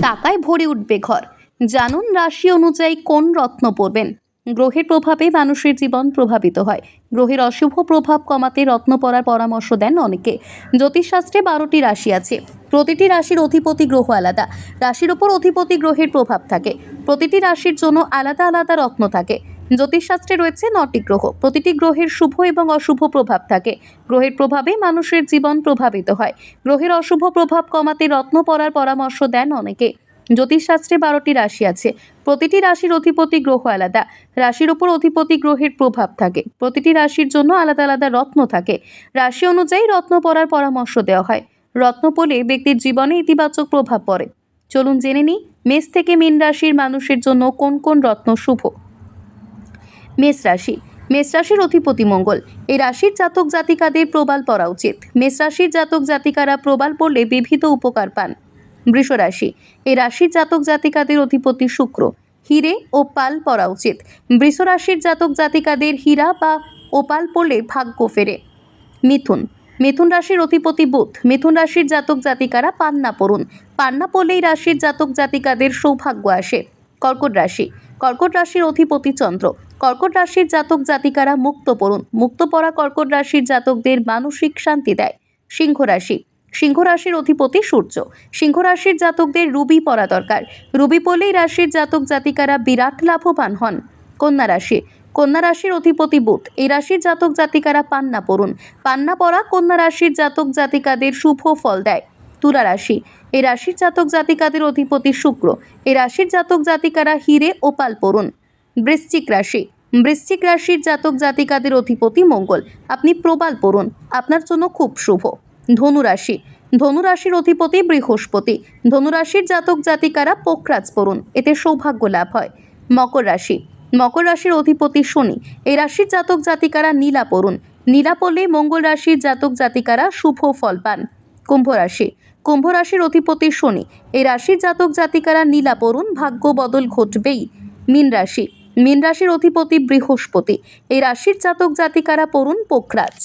টাকায় ভরে উঠবে ঘর। জানুন রাশি অনুযায়ী কোন রত্ন পরবেন। গ্রহের প্রভাবে মানুষের জীবন প্রভাবিত হয়। গ্রহের অশুভ প্রভাব কমাতে রত্ন পরার পরামর্শ দেন অনেকে। জ্যোতিষশাস্ত্রে 12টি রাশি আছে। প্রতিটি রাশির অধিপতি গ্রহ আলাদা। রাশির উপর অধিপতি গ্রহের প্রভাব থাকে। প্রতিটি রাশির জন্য আলাদা আলাদা রত্ন থাকে। জ্যোতিষশাস্ত্রে রয়েছে 9টি গ্রহ। প্রতিটি গ্রহের শুভ এবং অশুভ প্রভাব থাকে। গ্রহের প্রভাবে মানুষের জীবন প্রভাবিত হয়। গ্রহের অশুভ প্রভাব কমাতে রত্ন পরার পরামর্শ দেন অনেকে। জ্যোতিষশাস্ত্রে 12টি রাশি আছে। প্রতিটি রাশির অধিপতি গ্রহ আলাদা। রাশির উপর অধিপতি গ্রহের প্রভাব থাকে। প্রতিটি রাশির জন্য আলাদা আলাদা রত্ন থাকে। রাশি অনুযায়ী রত্ন পরার পরামর্শ দেওয়া হয়। রত্ন পরলে ব্যক্তির জীবনে ইতিবাচক প্রভাব পড়ে। চলুন জেনে নিই মেষ থেকে মীন রাশির মানুষের জন্য কোন কোন রত্ন শুভ। মেষ রাশি। মেষ রাশির অধিপতি মঙ্গল। এই রাশির জাতক জাতিকাদের প্রবাল পরা উচিত। মেষ রাশির জাতক জাতিকারা প্রবাল পড়লে বিবিধ উপকার পান। বৃষ রাশি। এই রাশির জাতক জাতিকাদের অধিপতি শুক্র। হিরে ও পাল পরা উচিত। বৃষ রাশির জাতক জাতিকাদের হীরা বা ওপাল পরলে ভাগ্য ফেরে। মিথুন। মিথুন রাশির অধিপতি বুধ। মিথুন রাশির জাতক জাতিকারা পান্না পরুন। পান্না পরলেই রাশির জাতক জাতিকাদের সৌভাগ্য আসে। কর্কট রাশি। কর্কট রাশির অধিপতি চন্দ্র। কর্কট রাশির জাতক জাতিকারা মুক্ত পরুন। মুক্ত পরা কর্কট রাশির জাতকদের মানসিক শান্তি দেয়। সিংহ রাশি। সিংহ রাশির অধিপতি সূর্য। সিংহ রাশির জাতকদের রুবি পরা দরকার। রুবি পরলেই রাশির জাতক জাতিকারা বিরাট লাভবান হন। কন্যা রাশি। কন্যা রাশির অধিপতি বুধ। এই রাশির জাতক জাতিকারা পান্না পরুন। পান্না পরা কন্যা রাশির জাতক জাতিকাদের শুভ ফল দেয়। তুলা রাশি। এই রাশির জাতক জাতিকাদের অধিপতি শুক্র। এই রাশির জাতক জাতিকারা হিরে ও পাল পরুন। বৃশ্চিক রাশি। বৃশ্চিক রাশির জাতক জাতিকাদের অধিপতি মঙ্গল। আপনি প্রবাল পরুন, আপনার জন্য খুব শুভ। ধনু রাশি। ধনু রাশির অধিপতি বৃহস্পতি। ধনু রাশির জাতক জাতিকারা পোকরাজ পরুন, এতে সৌভাগ্য লাভ হয়। মকর রাশি। মকর রাশির অধিপতি শনি। এই রাশির জাতক জাতিকারা নীলা পরুন। নীলা পরলে মঙ্গল রাশির জাতক জাতিকারা শুভ ফল পান। কুম্ভ রাশি। কুম্ভ রাশির অধিপতি শনি। এই রাশির জাতক জাতিকারা নীলা পরুন, ভাগ্য বদল ঘটবেই। মীন রাশি। মীন রাশির অধিপতি বৃহস্পতি। এই রাশির জাতক জাতিকারা পরুন পোকরাজ।